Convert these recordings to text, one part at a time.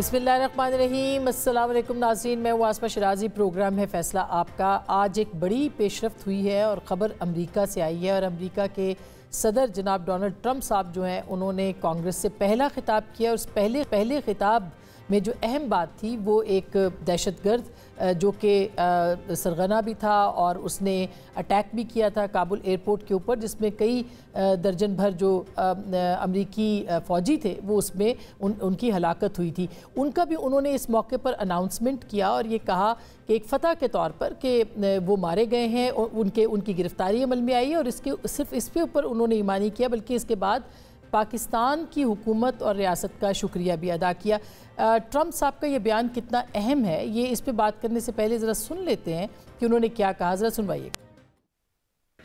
बिस्मिल्लाहिर्रहमानिर्रहीम, अस्सलाम वालेकुम नाज़रीन, मैं हूँ आसमा शराजी। प्रोग्राम है फैसला आपका। आज एक बड़ी पेशरफ्त हुई है और ख़बर अमेरिका से आई है और अमेरिका के सदर जनाब डोनाल्ड ट्रंप साहब जो हैं उन्होंने कांग्रेस से पहला खिताब किया और उस पहले खिताब में जो अहम बात थी वो एक दहशतगर्द जो कि सरगना भी था और उसने अटैक भी किया था काबुल एयरपोर्ट के ऊपर, जिसमें कई दर्जन भर जो अमरीकी फ़ौजी थे वो उसमें उनकी हलाकत हुई थी। उनका भी उन्होंने इस मौके पर अनाउंसमेंट किया और ये कहा कि एक फ़तह के तौर पर कि वो मारे गए हैं और उनकी गिरफ़्तारी अमल में आई है। और इसके सिर्फ इसके ऊपर उन्होंने ईमान नहीं किया बल्कि इसके बाद पाकिस्तान की हुकूमत और रियासत का शुक्रिया भी अदा किया। ट्रंप साहब का ये बयान कितना अहम है, ये इस पे बात करने से पहले ज़रा सुन लेते हैं कि उन्होंने क्या कहा। ज़रा सुनवाइए।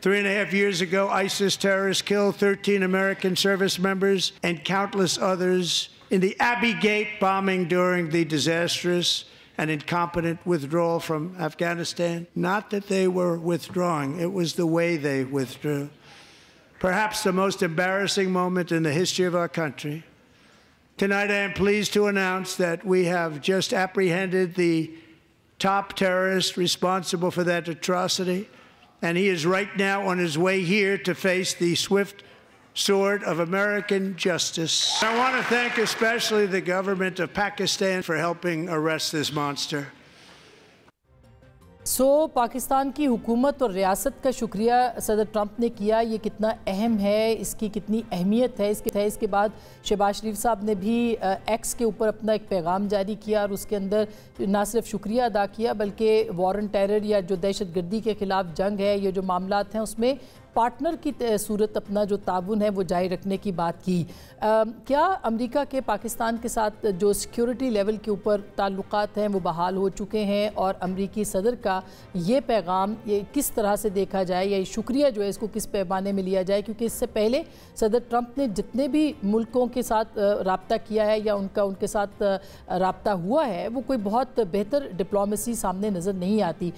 3.5 years ago, ISIS terrorists killed 13 American service members and countless others in the Abbey Gate bombing during the disastrous and incompetent withdrawal from Afghanistan. Not that they were withdrawing, it was the way they withdrew. Perhaps the most embarrassing moment in the history of our country. Tonight I am pleased to announce that we have just apprehended the top terrorist responsible for that atrocity, and he is right now on his way here to face the swift sword of American justice. I want to thank especially the government of Pakistan for helping arrest this monster. Pakistan की हुकूमत और रियासत का शुक्रिया सदर Trump ने किया। ये कितना अहम है, इसकी कितनी अहमियत है इसके बाद शहबाज शरीफ साहब ने भी एक्स के ऊपर अपना एक पैगाम जारी किया और उसके अंदर ना सिर्फ शुक्रिया अदा किया बल्कि वॉर ऑन टेरर या जो दहशतगर्दी के ख़िलाफ़ जंग है, ये जो मामलात हैं उसमें पार्टनर की सूरत अपना जो ताउन है वो जारी रखने की बात की। क्या अमेरिका के पाकिस्तान के साथ जो सिक्योरिटी लेवल के ऊपर ताल्लुकात हैं वो बहाल हो चुके हैं और अमेरिकी सदर का ये पैगाम ये किस तरह से देखा जाए या शुक्रिया जो है इसको किस पैमाने में लिया जाए? क्योंकि इससे पहले सदर ट्रंप ने जितने भी मुल्कों के साथ रब्ता किया है या उनके साथ रब्ता हुआ है वो कोई बहुत बेहतर डिप्लोमेसी सामने नज़र नहीं आती।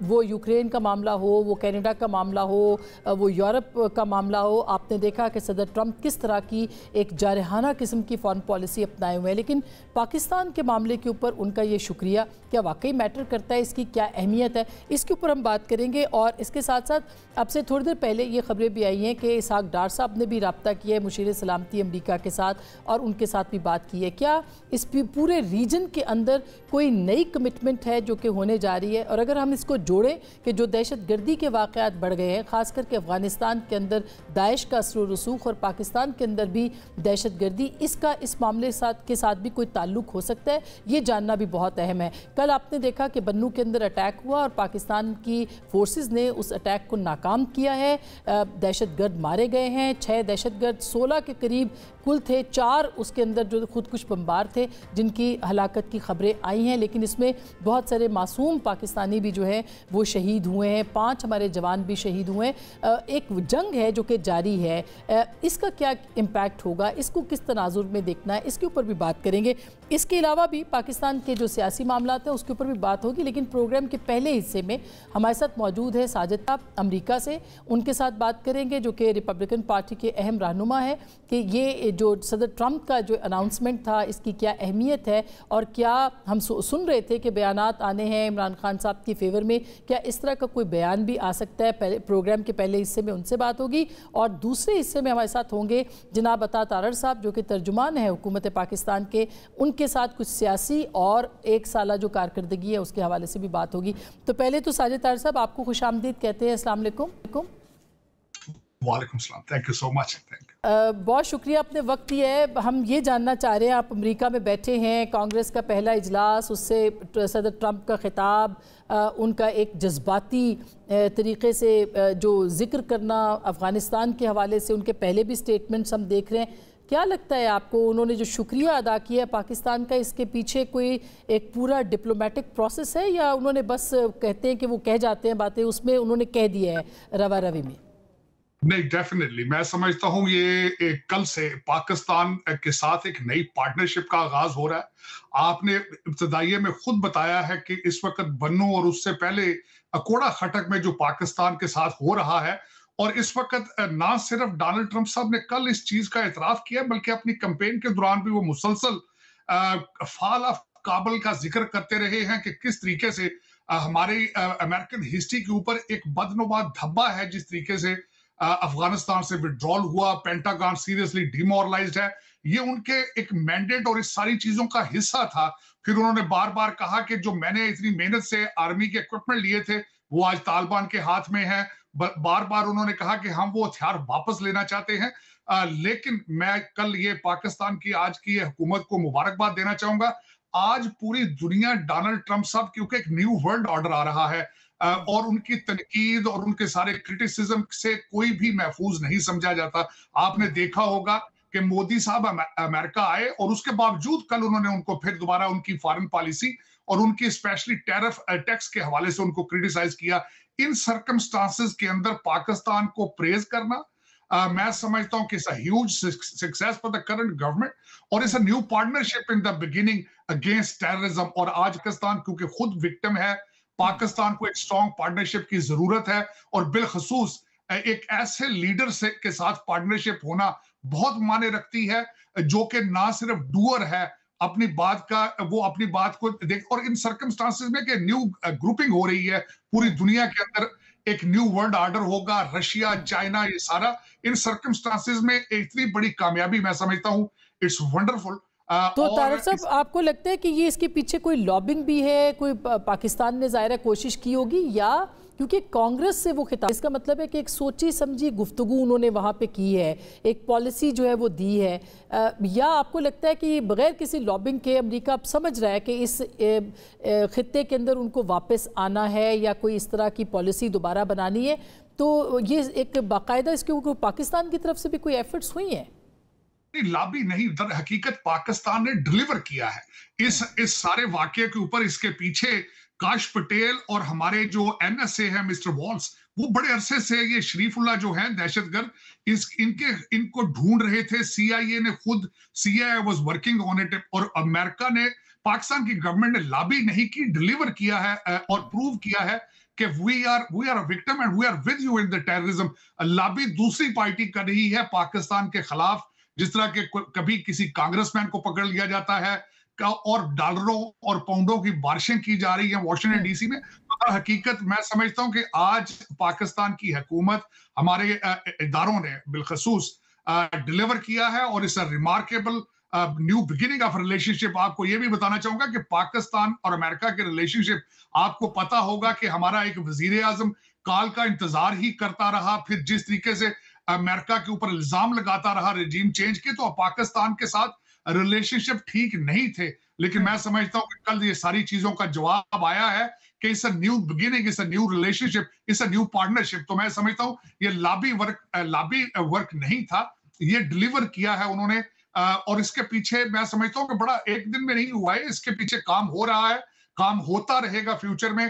वो यूक्रेन का मामला हो, वो कनाडा का मामला हो, वो यूरोप का मामला हो, आपने देखा कि सदर ट्रंप किस तरह की एक जारहाना किस्म की फॉरेन पॉलिसी अपनाए हुए हैं। लेकिन पाकिस्तान के मामले के ऊपर उनका ये शुक्रिया क्या वाकई मैटर करता है, इसकी क्या अहमियत है, इसके ऊपर हम बात करेंगे। और इसके साथ साथ अब से थोड़ी देर पहले ये खबरें भी आई हैं कि इसहाक डार साहब ने भी रब्ता किया है मुशीर सलामती अमरीका के साथ और उनके साथ भी बात की है। क्या इस पूरे रीजन के अंदर कोई नई कमिटमेंट है जो कि होने जा रही है? और अगर हम इसको जोड़ें कि जो दहशतगर्दी के वाक़यात बढ़ गए हैं, ख़ास करके अफ़गानिस्तान के अंदर दाइश का असर रसूख और पाकिस्तान के अंदर भी दहशतगर्दी, इसका इस मामले के साथ भी कोई ताल्लुक हो सकता है, ये जानना भी बहुत अहम है। कल आपने देखा कि बन्नू के अंदर अटैक हुआ और पाकिस्तान की फोर्सेस ने उस अटैक को नाकाम किया है। दहशतगर्द मारे गए हैं, 6 दहशतगर्द 16 के करीब कुल थे, 4 उसके अंदर जो खुदकुश बमबार थे जिनकी हलाकत की खबरें आई हैं। लेकिन इसमें बहुत सारे मासूम पाकिस्तानी भी जो हैं वो शहीद हुए हैं, 5 हमारे जवान भी शहीद हुए हैं। एक जंग है जो कि जारी है, इसका क्या इम्पैक्ट होगा, इसको किस तनाजुर में देखना है, इसके ऊपर भी बात करेंगे। इसके अलावा भी पाकिस्तान के जो सियासी मामलात हैं उसके ऊपर भी बात होगी। लेकिन प्रोग्राम के पहले हिस्से में हमारे साथ मौजूद है साजिद साहब अमरीका से, उनके साथ बात करेंगे जो कि रिपब्लिकन पार्टी के अहम रहनुमा है कि ये जो सदर ट्रंप का जो अनाउंसमेंट था इसकी क्या अहमियत है और क्या हम सुन रहे थे कि बयानात आने हैं इमरान खान साहब की फेवर में, क्या इस तरह का कोई बयान भी आ सकता है? पहले प्रोग्राम के पहले हिस्से में उनसे बात होगी और दूसरे हिस्से में हमारे साथ होंगे जनाब अता तारड़ साहब जो कि तर्जुमान है हुकूमत पाकिस्तान के, उनके साथ कुछ सियासी और एक साला जो कारकर्दगी है उसके हवाले से भी बात होगी। तो पहले तो साजिद तारड़ साहब आपको खुशामदीद कहते हैं। अस्सलाम वालेकुम। वालेकुम सलाम, थैंक यू सो मच। बहुत शुक्रिया आपने वक्त दिया है। हम ये जानना चाह रहे हैं, आप अमेरिका में बैठे हैं, कांग्रेस का पहला इजलास, उससे सदर ट्रंप का खिताब, उनका एक जज्बाती तरीक़े से जो ज़िक्र करना अफ़गानिस्तान के हवाले से, उनके पहले भी स्टेटमेंट्स हम देख रहे हैं। क्या लगता है आपको उन्होंने जो शुक्रिया अदा किया है पाकिस्तान का, इसके पीछे कोई एक पूरा डिप्लोमेटिक प्रोसेस है या उन्होंने बस कहते हैं कि वो कह जाते हैं बातें, उसमें उन्होंने कह दिया है रवा रवी में? नहीं, डेफिनेटली मैं समझता हूं ये कल से पाकिस्तान के साथ एक नई पार्टनरशिप का आगाज हो रहा है। आपने इब्तदाइये में खुद बताया है कि इस वक्त बन्नू और उससे पहले अकोड़ा खटक में जो पाकिस्तान के साथ हो रहा है, और इस वक्त ना सिर्फ डोनाल्ड ट्रंप साहब ने कल इस चीज का एतराफ किया बल्कि अपनी कैंपेन के दौरान भी वो मुसलसल फाल ऑफ काबुल का जिक्र करते रहे हैं कि किस तरीके से हमारी अमेरिकन हिस्ट्री के ऊपर एक बदनुमा धब्बा है, जिस तरीके से अफगानिस्तान से विड्रॉल हुआ, पेंटागन सीरियसली डिमोरलाइज्ड है। ये उनके एक मैंडेट और इस सारी चीजों का हिस्सा था। फिर उन्होंने बार बार कहा कि जो मैंने इतनी मेहनत से आर्मी के इक्विपमेंट लिए थे वो आज तालिबान के हाथ में है। बार बार उन्होंने कहा कि हम वो हथियार वापस लेना चाहते हैं। लेकिन मैं कल ये पाकिस्तान की आज की हुकूमत को मुबारकबाद देना चाहूंगा। आज पूरी दुनिया डोनाल्ड ट्रंप साहब, क्योंकि एक न्यू वर्ल्ड ऑर्डर आ रहा है और उनकी तनकीद और उनके सारे क्रिटिसिज्म से कोई भी महफूज नहीं समझा जाता। आपने देखा होगा कि मोदी साहब अमेरिका आए और उसके बावजूद कल उन्होंने उनको फिर दोबारा उनकी फॉरेन पॉलिसी और उनकी स्पेशली टैरिफ टैक्स के हवाले से उनको क्रिटिसाइज किया। इन सर्कमस्टांसेस के अंदर पाकिस्तान को प्रेज करना मैं समझता हूं कि it's a huge success for the current government और it's a new partnership in the beginning against terrorism. और आज पाकिस्तान क्योंकि खुद विक्टिम है, पाकिस्तान को एक स्ट्रॉन्ग पार्टनरशिप की जरूरत है और बिलखसूस एक ऐसे लीडर से के साथ पार्टनरशिप होना बहुत मायने रखती है, जो कि ना सिर्फ डूअर है अपनी बात का, वो अपनी बात को देख। और इन सर्कमस्टांसेस में कि न्यू ग्रुपिंग हो रही है पूरी दुनिया के अंदर, एक न्यू वर्ल्ड ऑर्डर होगा, रशिया, चाइना, ये सारा इन सर्कमस्टांसेस में इतनी बड़ी कामयाबी मैं समझता हूं, इट्स वंडरफुल। तो तारिक साहब, आपको लगता है कि ये इसके पीछे कोई लॉबिंग भी है, कोई पाकिस्तान ने ज़ाहिर कोशिश की होगी, या क्योंकि कांग्रेस से वो खिताब, इसका मतलब है कि एक सोची समझी गुफ्तगू उन्होंने वहाँ पे की है, एक पॉलिसी जो है वो दी है, या आपको लगता है कि बगैर किसी लॉबिंग के अमेरिका अब समझ रहा है कि इस खित्ते के अंदर उनको वापस आना है या कोई इस तरह की पॉलिसी दोबारा बनानी है? तो ये एक बाकायदा इसके ऊपर पाकिस्तान की तरफ से भी कोई एफर्ट्स हुई हैं? लॉबी नहीं, दर हकीकत पाकिस्तान ने डिलीवर किया है इस सारे वाकये के ऊपर। इसके पीछे काश पटेल और हमारे जो एनएसए है मिस्टर वॉल्स, वो बड़े अरसे से ये शरीफुल्लाह जो है दहशतगर्द, इनको ढूंढ रहे थे। सीआईए ने खुद, CIA was working on it, और अमेरिका ने, पाकिस्तान की गवर्नमेंट ने लॉबी नहीं की, डिलीवर किया है और प्रूव किया है कि we are a victim and we are with you in the terrorism. Lobby दूसरी पार्टी कर रही है पाकिस्तान के खिलाफ, जिस तरह के कभी किसी कांग्रेसमैन को पकड़ लिया जाता है और डॉलरों और पाउंडों की बारिशें की जा रही है वॉशिंगटन डीसी में। तो हकीकत मैं समझता हूं कि आज पाकिस्तान की हुकूमत, हमारे इदारों ने बिलखसूस डिलीवर किया है और it's a remarkable new beginning of relationship. आपको यह भी बताना चाहूंगा कि पाकिस्तान और अमेरिका के रिलेशनशिप, आपको पता होगा कि हमारा एक वजीर आजम काल का इंतजार ही करता रहा, फिर जिस तरीके से अमेरिका के ऊपर इल्जाम लगाता रहा रेजिम चेंज के, तो पाकिस्तान के साथ रिलेशनशिप ठीक नहीं थे। लेकिन मैं समझता हूं कि कल ये सारी चीजों का जवाब आया है कि it's a new beginning, it's a new relationship, it's a new partnership. तो मैं समझता हूं ये लॉबी वर्क नहीं था, ये डिलीवर किया है उन्होंने। और इसके पीछे मैं समझता हूं कि बड़ा एक दिन में नहीं हुआ है, इसके पीछे काम हो रहा है, काम होता रहेगा फ्यूचर में।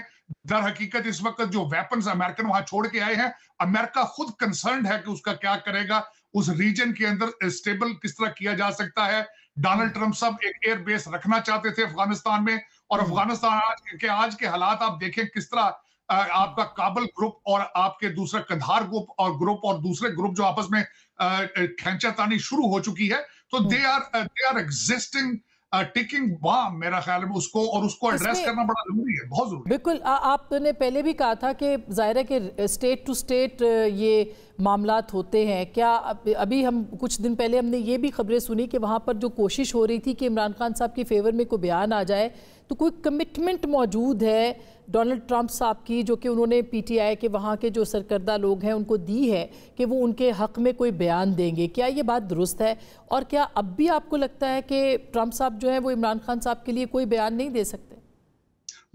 दर हकीकत इस वक्त जो वेपन्स अमेरिकन वहां छोड़ के आए हैं, अमेरिका खुद कंसर्न्ड है कि उसका क्या करेगा, उस रीजन के अंदर स्टेबल किस तरह किया जा सकता है। डोनाल्ड ट्रंप साहब एक एयर बेस रखना चाहते थे अफगानिस्तान में, और अफगानिस्तान आज के हालात आप देखें किस तरह आपका काबुल ग्रुप और आपके दूसरा कंधार ग्रुप और दूसरे ग्रुप जो आपस में खींचातानी शुरू हो चुकी है। तो they are existing ticking bomb मेरा ख्याल में, उसको एड्रेस करना बड़ा जरूरी है, बहुत जरूरी। बिल्कुल, आपने पहले भी कहा था कि जाहिर है कि स्टेट टू स्टेट ये मामलात होते हैं। क्या अभी हम कुछ दिन पहले हमने ये भी खबरें सुनी कि वहाँ पर जो कोशिश हो रही थी कि इमरान खान साहब के फेवर में कोई बयान आ जाए, तो कोई कमिटमेंट मौजूद है डोनाल्ड ट्रंप साहब की, जो कि उन्होंने पीटीआई के वहाँ के जो सरकर्दा लोग हैं उनको दी है कि वो उनके हक में कोई बयान देंगे? क्या ये बात दुरुस्त है? और क्या अब भी आपको लगता है कि ट्रंप साहब जो है वो इमरान खान साहब के लिए कोई बयान नहीं दे सकते?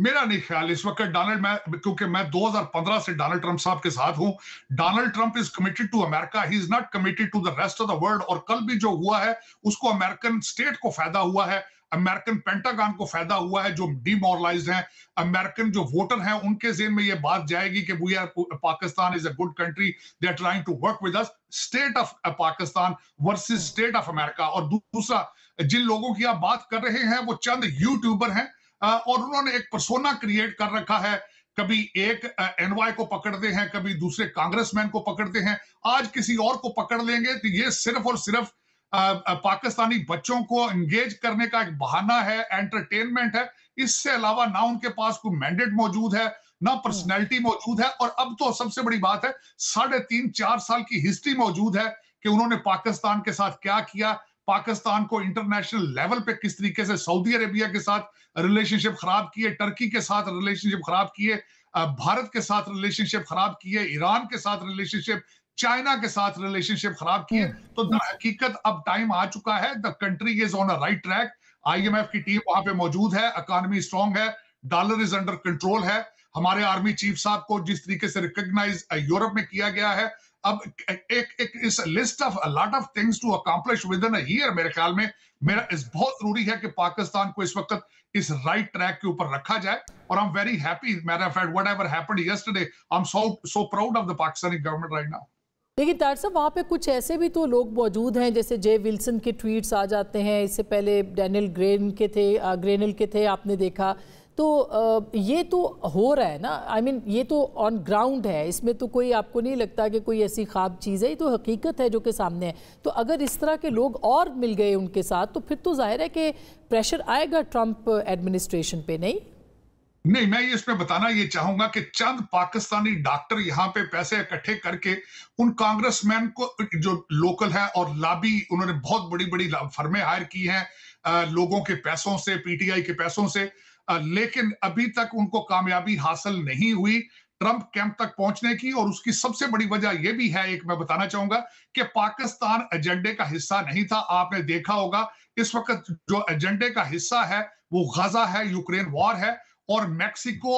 मेरा नहीं ख्याल इस वक्त क्योंकि मैं 2015 से डोनाल्ड ट्रंप साहब के साथ हूं। Donald Trump is committed to America, he is not committed to the rest of the world. और कल भी जो हुआ है उसको अमेरिकन स्टेट को फायदा हुआ है, अमेरिकन पेंटागन को फायदा हुआ है जो डिमोरलाइज्ड हैं। अमेरिकन जो वोटर हैं उनके ज़हन में ये बात जाएगी कि we are, Pakistan is a good country, they are trying to work with us. State of Pakistan versus state of America. और दूसरा, जिन लोगों की आप बात कर रहे हैं वो चंद यूट्यूबर हैं और उन्होंने एक पर्सोना क्रिएट कर रखा है। कभी एक एनवाई को पकड़ते हैं, कभी दूसरे कांग्रेसमैन को पकड़ते हैं, आज किसी और को पकड़ लेंगे। तो ये सिर्फ और सिर्फ पाकिस्तानी बच्चों को एंगेज करने का एक बहाना है, एंटरटेनमेंट है। इससे अलावा ना उनके पास कोई मैंडेट मौजूद है, ना पर्सनैलिटी मौजूद है, और अब तो सबसे बड़ी बात है 3.5-4 साल की हिस्ट्री मौजूद है कि उन्होंने पाकिस्तान के साथ क्या किया, पाकिस्तान को इंटरनेशनल लेवल पे किस तरीके से सऊदी अरेबिया के साथ रिलेशनशिप खराब किए, टर्की के साथ रिलेशनशिप खराब किए, भारत के साथ रिलेशनशिप खराब किए, ईरान के साथ रिलेशनशिप, चाइना के साथ रिलेशनशिप खराब किए। तो दर हकीकत अब टाइम आ चुका है, the country is on a right track. IMF की टीम वहां पे मौजूद है, इकोनॉमी स्ट्रांग है, डॉलर इज अंडर कंट्रोल है। हमारे आर्मी चीफ साहब को जिस तरीके से रिकॉग्नाइज यूरोप में किया गया है, अब एक इस list of lot of things to accomplish within a year, मेरे ख्याल में मेरा इस बहुत जरूरी है कि पाकिस्तान को इस वक्त इस राइट ट्रैक के ऊपर रखा जाए। और I am very happy, matter of fact whatever happened yesterday, I am so proud of the Pakistani government right now. लेकिन तार साहब, वहाँ पे कुछ ऐसे भी तो लोग मौजूद हैं, जैसे जे विल्सन के ट्वीट्स आ जाते हैं, इससे पहले डैनियल ग्रेनल के थे, आपने देखा। तो ये तो हो रहा है ना, आई मीन ये तो ऑन ग्राउंड है, इसमें तो कोई आपको नहीं लगता कि कोई ऐसी ख्वाब चीज़ है, ये तो हकीकत है जो कि सामने है। तो अगर इस तरह के लोग और मिल गए उनके साथ, तो फिर तो जाहिर है कि प्रेशर आएगा ट्रंप एडमिनिस्ट्रेशन पे, नहीं? नहीं, मैं ये इसमें बताना ये चाहूंगा कि चंद पाकिस्तानी डॉक्टर यहाँ पे पैसे इकट्ठे करके उन कांग्रेसमैन को जो लोकल है और लॉबी, उन्होंने बहुत बड़ी बड़ी फर्में हायर की हैं लोगों के पैसों से, PTI के पैसों से, लेकिन अभी तक उनको कामयाबी हासिल नहीं हुई ट्रंप कैंप तक पहुंचने की। और उसकी सबसे बड़ी वजह यह भी है, एक मैं बताना चाहूंगा, कि पाकिस्तान एजेंडे का हिस्सा नहीं था। आपने देखा होगा इस वक्त जो एजेंडे का हिस्सा है वो गजा है, यूक्रेन वॉर है, और मैक्सिको,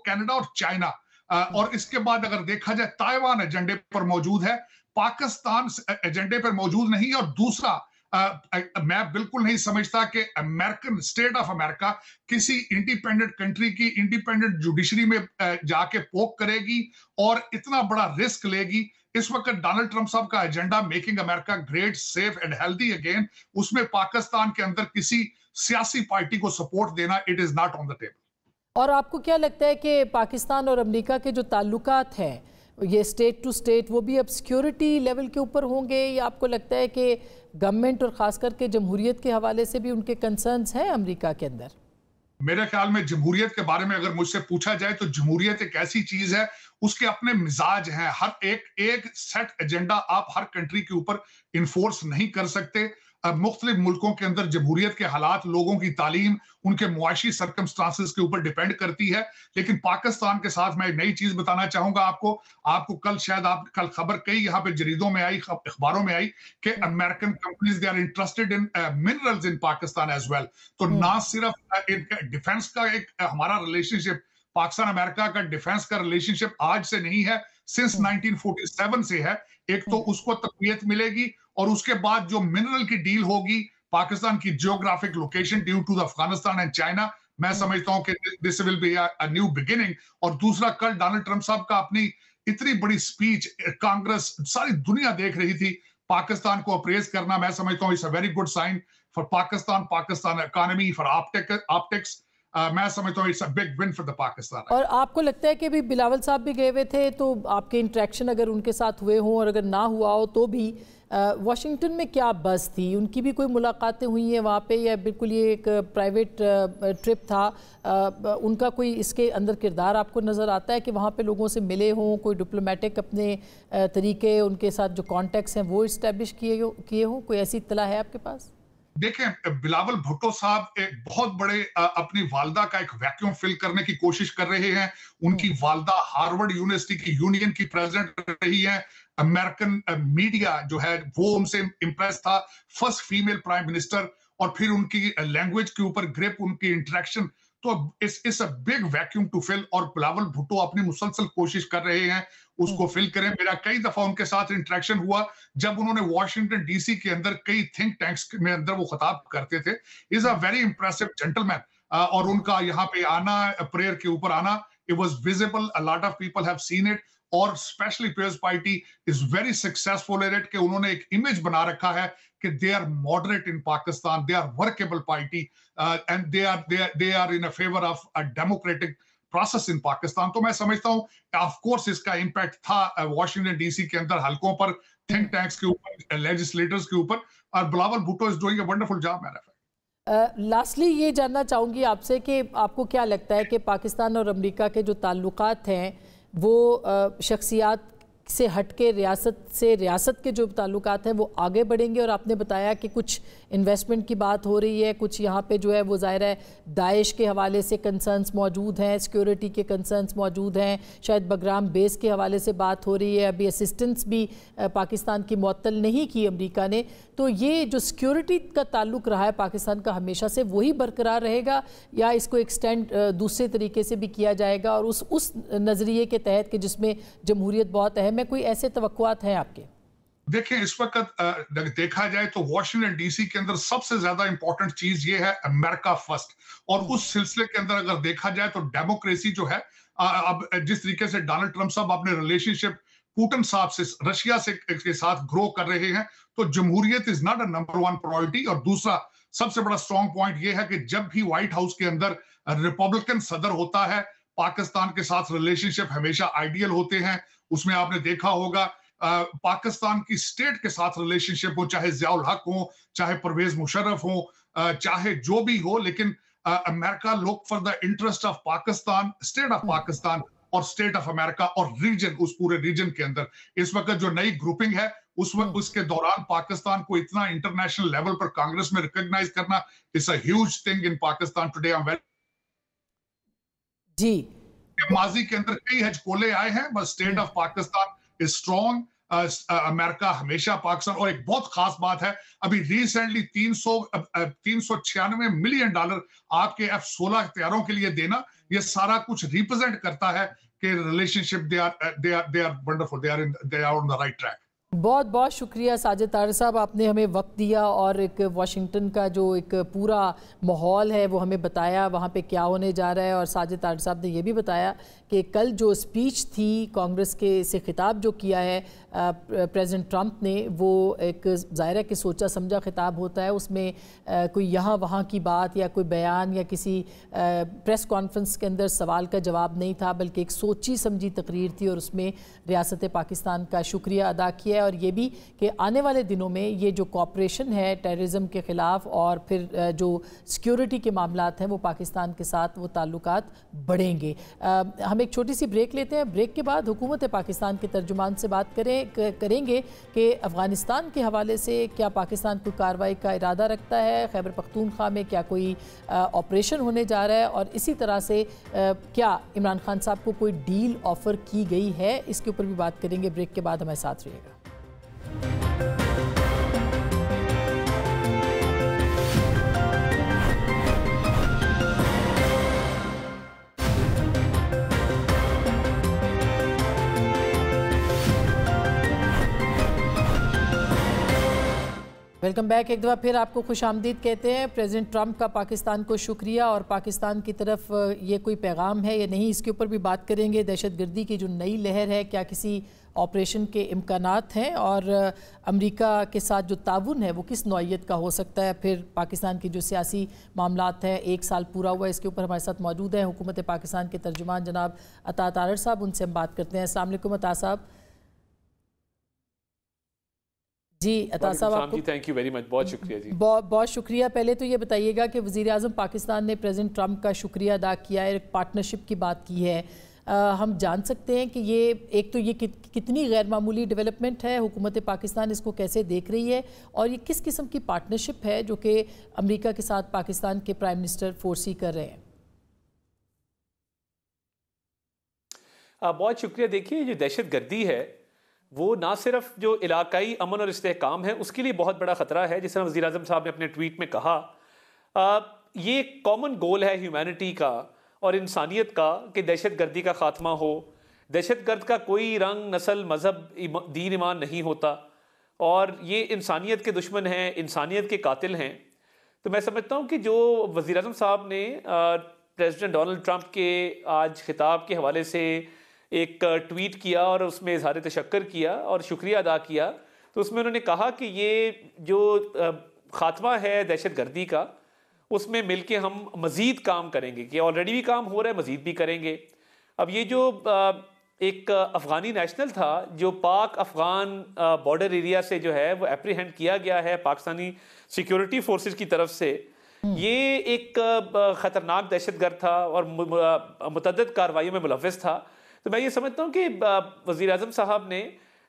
कनाडा और चाइना, और इसके बाद अगर देखा जाए ताइवान एजेंडे पर मौजूद है, पाकिस्तान एजेंडे पर मौजूद नहीं। और दूसरा, मैं बिल्कुल नहीं समझता कि अमेरिकन स्टेट ऑफ अमेरिका किसी इंडिपेंडेंट कंट्री की इंडिपेंडेंट जुडिशरी में जाके पोक करेगी और इतना बड़ा रिस्क लेगी। इस वक्त डोनाल्ड ट्रंप साहब का agenda making America great, safe and healthy again, उसमें पाकिस्तान के अंदर किसी सियासी पार्टी को सपोर्ट देना, it is not on the table. और आपको क्या लगता है कि पाकिस्तान और अमेरिका के जो ताल्लुकात हैं, ये स्टेट टू स्टेट, वो भी अब सिक्योरिटी लेवल के ऊपर होंगे, या आपको लगता है कि गवर्नमेंट और खास करके जमहूरियत के हवाले से भी उनके कंसर्न्स हैं अमेरिका के अंदर? मेरे ख्याल में जमहूरियत के बारे में अगर मुझसे पूछा जाए तो जमहूरियत एक ऐसी चीज है, उसके अपने मिजाज हैं। हर एक सेट एजेंडा आप हर कंट्री के ऊपर इन्फोर्स नहीं कर सकते। अब मुख्तलिफ मुल्कों के अंदर जमहूरियत के हालात, लोगों की तालीम, उनके मुआशी सर्कमस्टांसेस के ऊपर डिपेंड करती है। लेकिन पाकिस्तान के साथ मैं एक नई चीज बताना चाहूंगा आपको कल शायद कल खबर कई यहाँ पे जरीदों में आई, अखबारों में आई कि American companies they are interested in minerals in Pakistan as well. तो ना सिर्फ डिफेंस का एक हमारा रिलेशनशिप, पाकिस्तान अमेरिका का डिफेंस का रिलेशनशिप आज से नहीं है, सिंस 1947 से है। एक तो उसको तकवीयत मिलेगी, और उसके बाद जो मिनरल की डील होगी, पाकिस्तान की geographic location due to the Afghanistan and China, मैं समझता हूं कि this will be a new beginning. और दूसरा, कल डोनाल्ड ट्रंप साहब का अपनी इतनी बड़ी स्पीच कांग्रेस, सारी दुनिया देख रही थी, पाकिस्तान को अप्रेज करना, मैं समझता हूं it's a very good sign for Pakistan economy, for optics. मैं समझता हूं it's a big win for the Pakistan. और आपको लगता है कि भी बिलावल साहब भी गए हुए थे, तो आपके इंटरेक्शन अगर उनके साथ हुए हों, और अगर ना हुआ हो तो भी वाशिंगटन में क्या बस थी, उनकी भी कोई मुलाकातें हुई हैं वहाँ पे, या बिल्कुल ये एक प्राइवेट ट्रिप था? उनका कोई इसके अंदर किरदार आपको नज़र आता है कि वहाँ पे लोगों से मिले हों, कोई डिप्लोमेटिक अपने तरीके, उनके साथ जो कॉन्टेक्ट्स हैं वो इस्टेब्लिश किए हों? कोई ऐसी इत्तला है आपके पास? देखें, बिलावल भुट्टो साहब एक बहुत बड़े अपनी वालदा का एक वैक्यूम फिल करने की कोशिश कर रहे हैं। उनकी वालदा हार्वर्ड यूनिवर्सिटी की यूनियन की प्रेसिडेंट रही है। अमेरिकन मीडिया जो है वो उनसे इंप्रेस था, फर्स्ट फीमेल प्राइम मिनिस्टर, और फिर उनकी लैंग्वेज के ऊपर ग्रिप, उनकी इंटरेक्शन, तो it's a big vacuum to fill. और बिलावल भुट्टो अपनी मुसलसल कोशिश कर रहे हैं उसको फिल करें। मेरा कई दफा उनके साथ इंटरेक्शन हुआ जब उन्होंने वॉशिंगटन DC के अंदर कई थिंक टैंक्स में अंदर वो खिताब करते थे। Is a very impressive gentleman, और उनका यहाँ पे आना, प्रेयर के ऊपर आना, it was visible, a lot of people have seen it, और specially Peoples Party is very successful at कि उन्होंने एक इमेज बना रखा है कि they are moderate in Pakistan, they are workable party, and they are in favour of a democratic process in Pakistan. तो मैं समझता हूं ऑफ कोर्स इसका इंपैक्ट था वॉशिंगटन DC के अंदर हलकों पर, थिंक टैंक्स के ऊपर, लेजिस्लेटर्स के ऊपर, और Bilawal Bhutto is doing a wonderful job man. Lastly ये जानना चाहूँगी आपसे कि आपको क्या लगता है कि पाकिस्तान और अमेरिका के जो ताल्लुकात हैं वो शख्सियात से हटके रियासत के जो ताल्लुकात हैं वो आगे बढ़ेंगे? और आपने बताया कि कुछ इन्वेस्टमेंट की बात हो रही है, कुछ यहाँ पे जो है वो ज़ाहिर है दाइश के हवाले से कंसर्न्स मौजूद हैं, सिक्योरिटी के कंसर्न्स मौजूद हैं, शायद बगराम बेस के हवाले से बात हो रही है, अभी असिस्टेंस भी पाकिस्तान की मुअत्तल नहीं की अमेरिका ने। तो ये जो सिक्योरिटी का ताल्लुक़ रहा है पाकिस्तान का हमेशा से, वही बरकरार रहेगा या इसको एक्सटेंड दूसरे तरीके से भी किया जाएगा और उस नज़रिए के तहत कि जिसमें जमहूरियत बहुत अहम है? कोई ऐसे तवक्कुआत हैं आपके? देखिए, इस वक्त देखा जाए तो वॉशिंगटन डीसी के अंदर सबसे ज्यादा इंपॉर्टेंट चीज ये है अमेरिका फर्स्ट, और उस सिलसिले के अंदर अगर देखा जाए तो डेमोक्रेसी जो है, अब जिस तरीके से डोनाल्ड ट्रंप साहब अपने रिलेशनशिप पुतिन साहब से, रशिया से के साथ ग्रो कर रहे हैं, तो जमहूरियत is not a number one priority. और दूसरा सबसे बड़ा स्ट्रॉन्ग पॉइंट ये है कि जब भी व्हाइट हाउस के अंदर रिपब्लिकन सदर होता है, पाकिस्तान के साथ रिलेशनशिप हमेशा आइडियल होते हैं। उसमें आपने देखा होगा पाकिस्तान की स्टेट के साथ रिलेशनशिप हो, चाहे जियाउल हक हो, चाहे परवेज मुशर्रफ हो, चाहे जो भी हो, लेकिन America look for the interest of Pakistan, state of Pakistan और स्टेट ऑफ अमेरिका और रीजन, उस पूरे रीजन के अंदर इस वक्त जो नई ग्रुपिंग है उस वक्त उसके दौरान पाकिस्तान को इतना इंटरनेशनल लेवल पर कांग्रेस में रिकॉग्नाइज करना is a huge thing in Pakistan today. जी, माजी के अंदर कई हजकोले आए हैं, बस state of Pakistan is strong. America हमेशा पाकिस्तान, और एक बहुत खास बात है, अभी रिसेंटली 396 मिलियन डॉलर आपके F-16 हथियारों के लिए देना, ये सारा कुछ रिप्रेजेंट करता है कि relationship they are wonderful, they are on the right track. बहुत बहुत शुक्रिया साजिद तारिर साहब, आपने हमें वक्त दिया और एक वाशिंगटन का जो एक पूरा माहौल है वो हमें बताया, वहाँ पे क्या होने जा रहा है। और साजिद तारिर साहब ने ये भी बताया कि कल जो स्पीच थी कांग्रेस के से खिताब जो किया है प्रेसिडेंट ट्रंप ने, वो एक ज़ाहिर है कि सोचा समझा खिताब होता है, उसमें कोई यहाँ वहाँ की बात या कोई बयान या किसी प्रेस कॉन्फ्रेंस के अंदर सवाल का जवाब नहीं था, बल्कि एक सोची समझी तकरीर थी और उसमें रियासत पाकिस्तान का शुक्रिया अदा किया है। और ये भी कि आने वाले दिनों में ये जो कॉपरेशन है टेररिज्म के ख़िलाफ़ और फिर जो सिक्योरिटी के मामलात हैं वो पाकिस्तान के साथ वो ताल्लुकात बढ़ेंगे। हम एक छोटी सी ब्रेक लेते हैं, ब्रेक के बाद हुकूमत पाकिस्तान के तर्जुमान से बात करेंगे कि अफ़गानिस्तान के हवाले से क्या पाकिस्तान कोई कार्रवाई का इरादा रखता है, खैबर पख्तूनख्वा में क्या कोई ऑपरेशन होने जा रहा है, और इसी तरह से क्या इमरान खान साहब को कोई डील ऑफ़र की गई है, इसके ऊपर भी बात करेंगे। ब्रेक के बाद हमारे साथ रहिएगा। Welcome back. एक दफ़ा फिर आपको खुश आमदीद कहते हैं। प्रेसिडेंट ट्रंप का पाकिस्तान को शुक्रिया और पाकिस्तान की तरफ ये कोई पैगाम है या नहीं, इसके ऊपर भी बात करेंगे। दहशतगर्दी की जो नई लहर है, क्या किसी ऑपरेशन के इम्कानात हैं, और अमेरिका के साथ जो ताउन है वो किस नौइयत का हो सकता है। फिर पाकिस्तान की जो सियासी मामलात हैं, 1 साल पूरा हुआ, इसके ऊपर हमारे साथ मौजूद हैं हुकूमत पाकिस्तान के तर्जुमान जनाब अता तारिर साहब, उनसे हम बात करते हैं। अस्सलाम वालेकुम अता साहब। जी अता साहब, आपको थैंक यू वेरी मच, बहुत शुक्रिया जी। बहुत शुक्रिया। पहले तो ये बताइएगा कि वज़ीर आज़म पाकिस्तान ने प्रेसिडेंट ट्रंप का शुक्रिया अदा किया है, एक पार्टनरशिप की बात की है। हम जान सकते हैं कि ये एक तो ये कितनी गैर मामूली डेवलपमेंट है, हुकूमत पाकिस्तान इसको कैसे देख रही है, और ये किस किस्म की पार्टनरशिप है जो कि अमेरिका के साथ पाकिस्तान के प्राइम मिनिस्टर फोरसी कर रहे हैं? बहुत शुक्रिया। देखिए, जो दहशत गर्दी है वो ना सिर्फ जो इलाकाई अमन और इस्तेहकाम है उसके लिए बहुत बड़ा ख़तरा है, जिस तरह वज़ीर आज़म साहब ने अपने ट्वीट में कहा, ये कॉमन गोल है ह्यूमैनिटी का और इंसानियत का कि दहशत गर्दी का ख़ात्मा हो। दहशत गर्द का कोई रंग, नस्ल, मज़हब, दीन, ईमान नहीं होता, और ये इंसानियत के दुश्मन हैं, इंसानियत के कातिल हैं। तो मैं समझता हूँ कि जो वज़ीर आज़म साहब ने प्रेसिडेंट डोनाल्ड ट्रंप के आज खिताब के हवाले से एक ट्वीट किया और उसमें इज़हार तशक्कर किया और शुक्रिया अदा किया, तो उसमें उन्होंने कहा कि ये जो ख़ात्मा है दहशत गर्दी का, उसमें मिलके हम मज़ीद काम करेंगे, कि ऑलरेडी भी काम हो रहा है, मज़ीद भी करेंगे। अब ये जो एक अफगानी नेशनल था जो पाक अफगान बॉर्डर एरिया से जो है वो एप्रीहेंड किया गया है पाकिस्तानी सिक्योरिटी फोर्सेस की तरफ से। ये एक खतरनाक दहशतगर्द था और मुतअद्दिद कार्रवाइयों में मुलव्विस था। तो मैं ये समझता हूँ कि वज़ीर आज़म साहब ने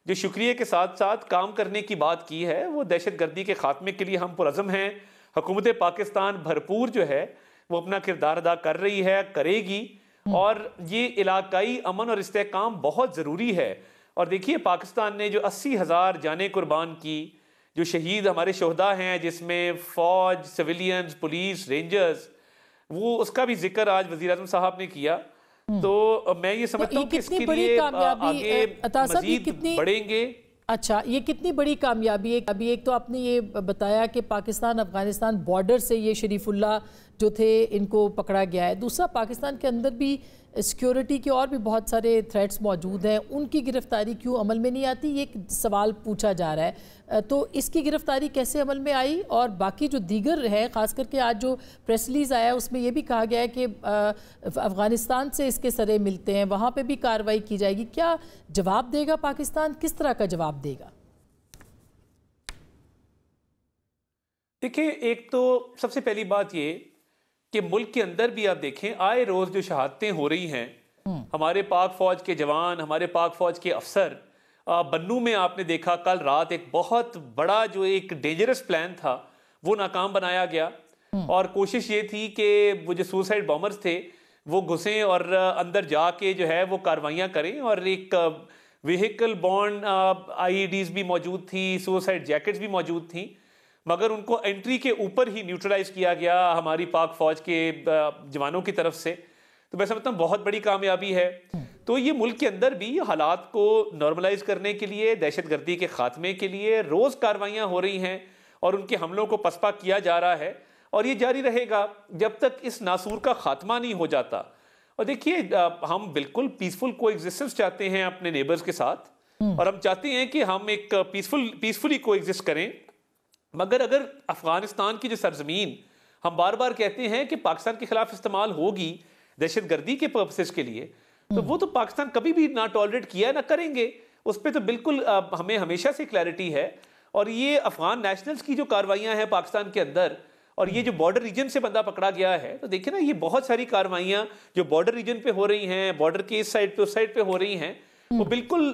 जो शुक्रिया के साथ साथ काम करने की बात की है वो दहशतगर्दी के खात्मे के लिए हम पुरज़म हैं। हुकूमत पाकिस्तान भरपूर जो है वो अपना किरदार अदा कर रही है, करेगी, और ये इलाकाई अमन और इस्तेहकाम बहुत ज़रूरी है। और देखिए पाकिस्तान ने जो 80,000 जानें कुर्बान की, जो शहीद हमारे शोहदा हैं जिसमें फ़ौज, सिविलियंस, पुलिस, रेंजर्स, वो उसका भी जिक्र आज वज़ीर आज़म साहब ने किया। तो मैं ये समझता हूँ कि इसके लिए आगे मज़ीद बढ़ेंगे। अच्छा, ये कितनी बड़ी कामयाबी है? अभी एक तो आपने ये बताया कि पाकिस्तान अफगानिस्तान बॉर्डर से ये शरीफुल्लाह जो थे इनको पकड़ा गया है। दूसरा, पाकिस्तान के अंदर भी सिक्योरिटी के और भी बहुत सारे थ्रेट्स मौजूद हैं, उनकी गिरफ्तारी क्यों अमल में नहीं आती, ये एक सवाल पूछा जा रहा है। तो इसकी गिरफ्तारी कैसे अमल में आई? और बाकी जो दीगर है, ख़ास करके आज जो प्रेस रिलीज़ आया उसमें ये भी कहा गया है कि अफ़गानिस्तान से इसके सरे मिलते हैं, वहाँ पे भी कार्रवाई की जाएगी। क्या जवाब देगा पाकिस्तान? किस तरह का जवाब देगा? देखिए, एक तो सबसे पहली बात ये कि मुल्क के अंदर भी आप देखें आए रोज जो शहादतें हो रही हैं, हमारे पाक फौज के जवान, हमारे पाक फौज के अफसर, बन्नू में आपने देखा कल रात एक बहुत बड़ा जो एक डेंजरस प्लान था वो नाकाम बनाया गया। और कोशिश ये थी कि वो जो सुसाइड बॉम्बर्स थे वो घुसें और अंदर जाके जो है वो कार्रवाइयाँ करें। और एक व्हीकल बॉर्न IEDs भी मौजूद थी, सुसाइड जैकेट्स भी मौजूद थी, मगर उनको एंट्री के ऊपर ही न्यूट्रलाइज किया गया हमारी पाक फौज के जवानों की तरफ से। तो मैं समझता हूँ बहुत बड़ी कामयाबी है। तो ये मुल्क के अंदर भी हालात को नॉर्मलाइज करने के लिए, दहशतगर्दी के खात्मे के लिए रोज कार्रवाइयाँ हो रही हैं और उनके हमलों को पसपा किया जा रहा है, और ये जारी रहेगा जब तक इस नासूर का खात्मा नहीं हो जाता। और देखिए, हम बिल्कुल पीसफुल कोएग्जिस्टेंस चाहते हैं अपने नेबर्स के साथ, और हम चाहते हैं कि हम एक पीसफुली कोएग्जिस्ट करें। मगर अगर अफगानिस्तान की जो सरजमीन हम बार बार कहते हैं कि पाकिस्तान के खिलाफ इस्तेमाल होगी दहशतगर्दी के पर्पसेस के लिए, तो वो तो पाकिस्तान कभी भी ना टॉलरेट किया ना करेंगे। उस पर तो बिल्कुल हमें हमेशा से क्लैरिटी है। और ये अफगान नेशनल्स की जो कार्रवाइयाँ हैं पाकिस्तान के अंदर, और ये जो बॉर्डर रीजन से बंदा पकड़ा गया है, तो देखिए ना, ये बहुत सारी कार्रवाइयाँ जो बॉर्डर रीजन पे हो रही हैं, बॉर्डर के इस साइड पे उस साइड पे हो रही हैं, वो बिल्कुल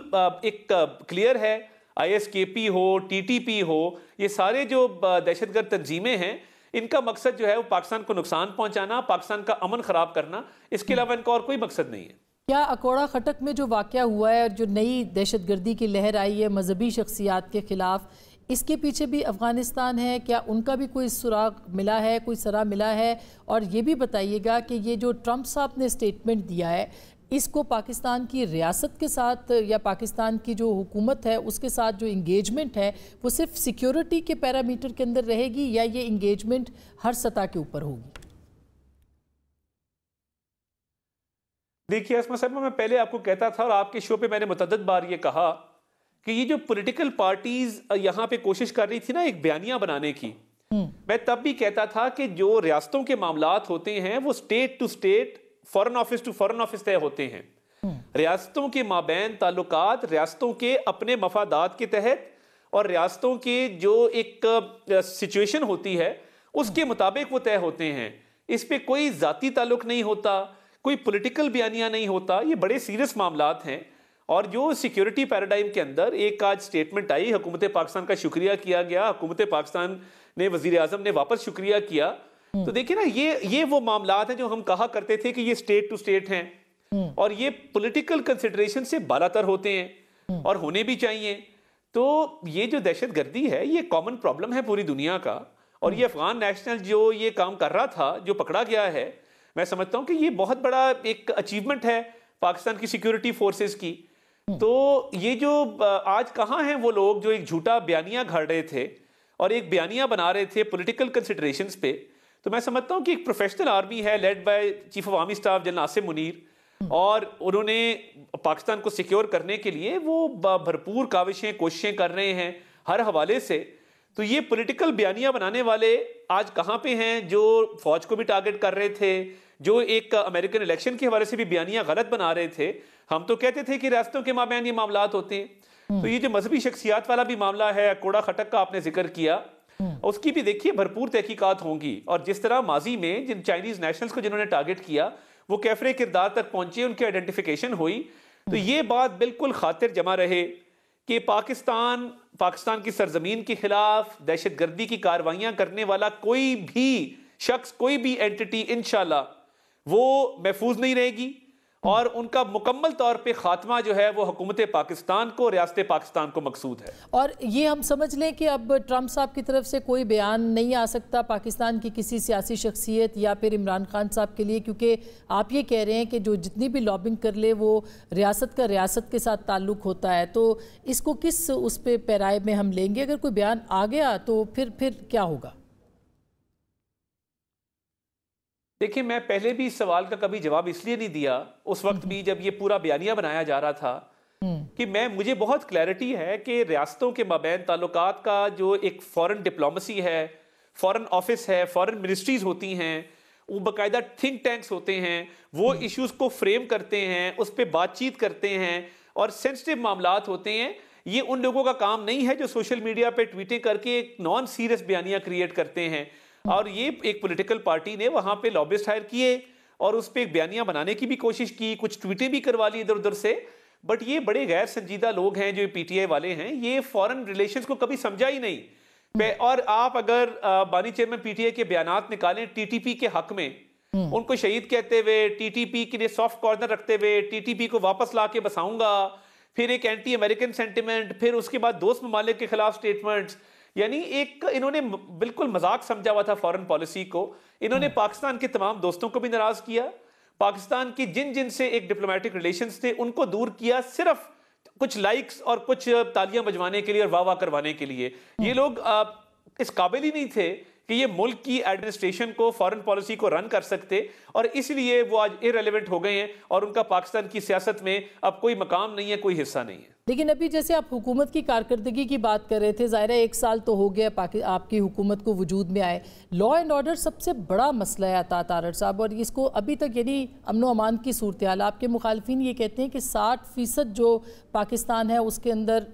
एक क्लियर है। ISKP हो, TTP हो, ये सारे जो दहशतगर्द तंजीमें हैं, इनका मकसद जो है वो पाकिस्तान को नुकसान पहुंचाना, पाकिस्तान का अमन खराब करना, इसके अलावा इनका और कोई मकसद नहीं है। क्या अकोड़ा खटक में जो वाक़या हुआ है और जो नई दहशतगर्दी की लहर आई है मजहबी शख्सियात के खिलाफ, इसके पीछे भी अफगानिस्तान है? क्या उनका भी कोई सुराग मिला है, कोई सरा मिला है? और ये भी बताइएगा कि ये जो ट्रंप साहब ने स्टेटमेंट दिया है, इसको पाकिस्तान की रियासत के साथ या पाकिस्तान की जो हुकूमत है उसके साथ जो इंगेजमेंट है वो सिर्फ सिक्योरिटी के पैरामीटर के अंदर रहेगी, या ये इंगेजमेंट हर सतह के ऊपर होगी? देखिए अस्मा साहब, मैं पहले आपको कहता था और आपके शो पे मैंने मुतअद्दिद बार ये कहा कि ये जो पॉलिटिकल पार्टीज यहाँ पे कोशिश कर रही थी ना एक बयानिया बनाने की, मैं तब भी कहता था कि जो रियासतों के मामलात होते हैं वो state to state, foreign office to foreign office तय होते हैं। रियासतों के माबैन ताल्लुकात रियासतों के अपने मफादात के तहत और रियासतों के जो एक सिचुएशन होती है उसके मुताबिक वो तय होते हैं। इस पे कोई जाती ताल्लुक नहीं होता, कोई पॉलिटिकल बयानिया नहीं होता। ये बड़े सीरियस मामलात हैं। और जो सिक्योरिटी पैराडाइम के अंदर एक आज स्टेटमेंट आई, हुकूमत पाकिस्तान का शुक्रिया किया गया, हुकूमत पाकिस्तान ने, वजीर आजम ने वापस शुक्रिया किया। तो देखिए ना, ये वो मामलात हैं जो हम कहा करते थे कि ये स्टेट टू स्टेट हैं और ये पॉलिटिकल कंसिडरेशन से बालातर होते हैं और होने भी चाहिए। तो ये जो दहशतगर्दी है ये कॉमन प्रॉब्लम है पूरी दुनिया का, और ये अफगान नेशनल जो ये काम कर रहा था, जो पकड़ा गया है, मैं समझता हूं कि ये बहुत बड़ा एक अचीवमेंट है पाकिस्तान की सिक्योरिटी फोर्सेस की। तो ये जो आज कहाँ हैं वो लोग जो एक झूठा बयानिया घड़ रहे थे और एक बयानिया बना रहे थे पॉलिटिकल कंसिडरेशंस पे। तो मैं समझता हूं कि एक प्रोफेशनल आर्मी है led by chief of army staff general Asim Munir, और उन्होंने पाकिस्तान को सिक्योर करने के लिए वो भरपूर काविशें, कोशिशें कर रहे हैं हर हवाले से। तो ये पॉलिटिकल बयानिया बनाने वाले आज कहाँ पे हैं, जो फौज को भी टारगेट कर रहे थे, जो एक अमेरिकन इलेक्शन के हवाले से भी बयानिया गलत बना रहे थे। हम तो कहते थे कि रियासतों के माबैन ये मामलात होते हैं। तो ये जो मजहबी शख्सियात वाला भी मामला है, कोड़ा खटक का आपने जिक्र किया, उसकी भी देखिए भरपूर तहकीकात होंगी। और जिस तरह माजी में जिन चाइनीज नेशनल्स को जिन्होंने टारगेट किया वो कैफरे किरदार तक पहुंचे, उनकी आइडेंटिफिकेशन हुई, तो ये बात बिल्कुल खातिर जमा रहे कि पाकिस्तान की सरजमीन के खिलाफ दहशतगर्दी की कार्रवाइयां करने वाला कोई भी शख्स, कोई भी एंटिटी इंशाल्लाह वो महफूज नहीं रहेगी और उनका मुकम्मल तौर पे खात्मा जो है वो हुकूमत पाकिस्तान को, रियासत पाकिस्तान को मकसूद है। और ये हम समझ लें कि अब ट्रंप साहब की तरफ से कोई बयान नहीं आ सकता पाकिस्तान की किसी सियासी शख्सियत या फिर इमरान खान साहब के लिए, क्योंकि आप ये कह रहे हैं कि जो जितनी भी लॉबिंग कर ले वो रियासत के साथ ताल्लुक़ होता है, तो इसको किस उस पर पैराए में हम लेंगे? अगर कोई बयान आ गया तो फिर क्या होगा? देखिए, मैं पहले भी इस सवाल का कभी जवाब इसलिए नहीं दिया, उस वक्त भी जब ये पूरा बयानिया बनाया जा रहा था, कि मुझे बहुत क्लैरिटी है कि रियासतों के माबैन ताल्लुकात का जो एक फॉरेन डिप्लोमेसी है, फॉरेन ऑफिस है, फॉरेन मिनिस्ट्रीज होती हैं, वो बाकायदा थिंक टैंक्स होते हैं, वो इश्यूज को फ्रेम करते हैं, उस पर बातचीत करते हैं और सेंसिटिव मामलात होते हैं। ये उन लोगों का काम नहीं है जो सोशल मीडिया पे ट्वीटें करके एक नॉन सीरियस बयानिया क्रिएट करते हैं। और ये एक पॉलिटिकल पार्टी ने वहां पे लॉबिस्ट हायर किए और उस पे एक बयानिया बनाने की भी कोशिश की, कुछ ट्वीटें भी करवा ली इधर उधर से। बट ये बड़े गैर संजीदा लोग हैं जो पीटीआई वाले हैं, ये फॉरेन रिलेशंस को कभी समझा ही नहीं। और आप अगर बानी चेयरमैन पीटीआई के बयानात निकालें टीटीपी के हक में, उनको शहीद कहते हुए, टीटीपी के लिए सॉफ्ट कॉर्नर रखते हुए, टीटीपी को वापस ला के बसाऊंगा, फिर एक एंटी अमेरिकन सेंटिमेंट, फिर उसके बाद दोस्त ममालिक के खिलाफ स्टेटमेंट्स, यानी एक इन्होंने बिल्कुल मजाक समझा हुआ था फॉरेन पॉलिसी को। इन्होंने पाकिस्तान के तमाम दोस्तों को भी नाराज किया, पाकिस्तान की जिन से एक डिप्लोमेटिक रिलेशंस थे उनको दूर किया, सिर्फ कुछ लाइक्स और कुछ तालियां बजवाने के लिए और वाह वाह करवाने के लिए। ये लोग इस काबिल ही नहीं थे कि ये मुल्क की एडमिनिस्ट्रेशन को, फॉरेन पॉलिसी को रन कर सकते, और इसलिए वो आज इररिलेवेंट हो गए हैं और उनका पाकिस्तान की सियासत में अब कोई मकाम नहीं है, कोई हिस्सा नहीं है। लेकिन अभी जैसे आप हुकूमत की कारकर्दगी की बात कर रहे थे, ज़ाहिर है 1 साल तो हो गया आपकी हुकूमत को वजूद में आए। लॉ एंड ऑर्डर सबसे बड़ा मसला है अता तारड़ साहब, और इसको अभी तक यानी अमन व अमान की सूरत हाल, आपके मुखालफिन ये कहते हैं कि 60% जो पाकिस्तान है उसके अंदर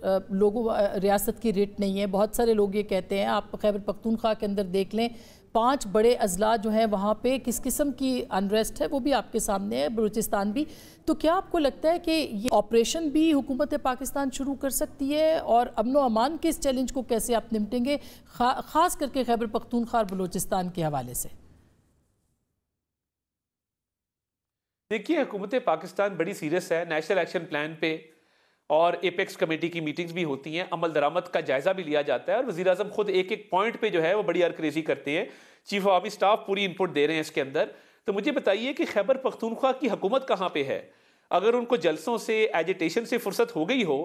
रियासत की रिट नहीं है। बहुत सारे लोग ये कहते हैं, आप खैबर पख्तूनख्वा के अंदर देख लें, 5 बड़े अजला जो हैं वहाँ पे किस किस्म की अनरेस्ट है वो भी आपके सामने है, बलूचिस्तान भी। तो क्या आपको लगता है कि ये ऑपरेशन भी हुकूमत पाकिस्तान शुरू कर सकती है, और अमन व अमान के इस चैलेंज को कैसे आप निपटेंगे, ख़ास करके खैबर पख्तूनख्वा और बलूचिस्तान के हवाले से? देखिए, हुकूमत पाकिस्तान बड़ी सीरियस है नेशनल एक्शन प्लान पे, और एपेक्स कमेटी की मीटिंग्स भी होती हैं, अमल दरामद का जायजा भी लिया जाता है, और वज़ीर आज़म खुद एक एक पॉइंट पे जो है वो बड़ी अरक्रेजी करते हैं, चीफ ऑफ आर्मी स्टाफ पूरी इनपुट दे रहे हैं इसके अंदर। तो मुझे बताइए कि खैबर पख्तूनख्वा की हुकूमत कहाँ पे है? अगर उनको जलसों से, एजिटेशन से फुर्सत हो गई हो,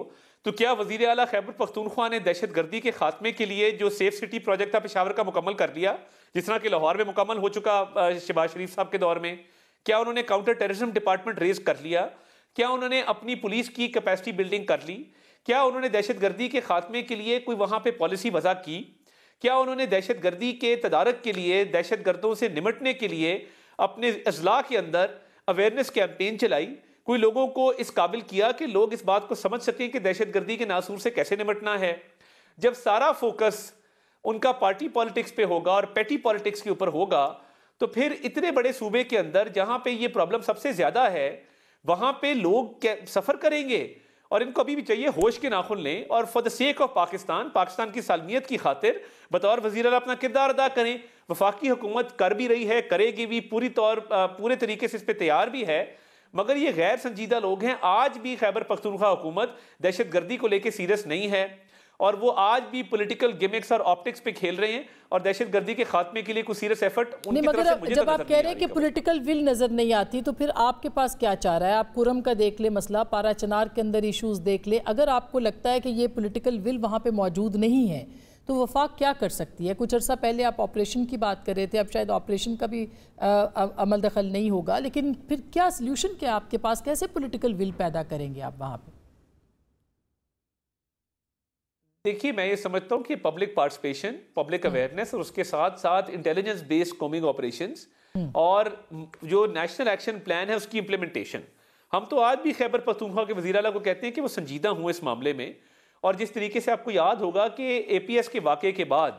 तो क्या वज़ीर आला खैबर पख्तूनख्वा ने दहशतगर्दी के खात्मे के लिए जो सेफ सिटी प्रोजेक्ट था पेशावर का मुकम्मल कर लिया, जिस तरह कि लाहौर में मुकम्मल हो चुका शहबाज शरीफ साहब के दौर में? क्या उन्होंने काउंटर टेररिज्म डिपार्टमेंट रेज कर लिया? क्या उन्होंने अपनी पुलिस की कैपेसिटी बिल्डिंग कर ली? क्या उन्होंने दहशतगर्दी के खात्मे के लिए कोई वहाँ पे पॉलिसी वज़ा की? क्या उन्होंने दहशतगर्दी के तदारक के लिए, दहशतगर्दों से निमटने के लिए अपने अजला के अंदर अवेयरनेस कैंपेन चलाई? कोई लोगों को इस काबिल किया कि लोग इस बात को समझ सकें कि दहशतगर्दी के नासूर से कैसे निमटना है? जब सारा फोकस उनका पार्टी पॉलिटिक्स पे होगा और पेटी पॉलिटिक्स के ऊपर होगा, तो फिर इतने बड़े सूबे के अंदर जहां पे ये प्रॉब्लम सबसे ज्यादा है, वहां पे लोग सफर करेंगे। और इनको अभी भी चाहिए होश के नाखुन लें और for the sake of Pakistan की सालमियत की खातिर बतौर वज़ीर आला अपना किरदार अदा करें। वफाकी हुकूमत कर भी रही है, करेगी भी, पूरे तरीके से इस पर तैयार भी है, मगर ये गैर संजीदा लोग हैं। आज भी खैबर पख्तूनख्वा हुकूमत दहशतगर्दी को लेकर सीरियस नहीं है, और वो आज भी पॉलिटिकल गिमिक्स और ऑप्टिक्स पे खेल रहे हैं, और दहशतगर्दी के खात्मे के लिए कोई सीरियस एफर्ट उनकी तरफ से मुझे जब आप कह रहे हैं कि पॉलिटिकल विल नजर नहीं आती, तो फिर आपके पास क्या चाह रहा है? आप कुरम का देख ले मसला, पारा चनार के अंदर इश्यूज देख ले, अगर आपको लगता है कि ये पॉलिटिकल विल वहाँ पे मौजूद नहीं है, तो वफाक क्या कर सकती है? कुछ अर्सा पहले आप ऑपरेशन की बात कर रहे थे, अब शायद ऑपरेशन का भी अमल दखल नहीं होगा, लेकिन फिर क्या सोल्यूशन क्या आपके पास? कैसे पॉलिटिकल विल पैदा करेंगे आप वहाँ पे? देखिए, मैं ये समझता हूँ कि पब्लिक पार्टिसिपेशन, पब्लिक अवेयरनेस, और उसके साथ साथ इंटेलिजेंस बेस्ड कॉम्बिंग ऑपरेशंस, और जो नेशनल एक्शन प्लान है उसकी इंप्लीमेंटेशन, हम तो आज भी खैबर पख्तूनख्वा के वज़ीर आला को कहते हैं कि वो संजीदा हुए इस मामले में। और जिस तरीके से आपको याद होगा कि APS के वाक़े के बाद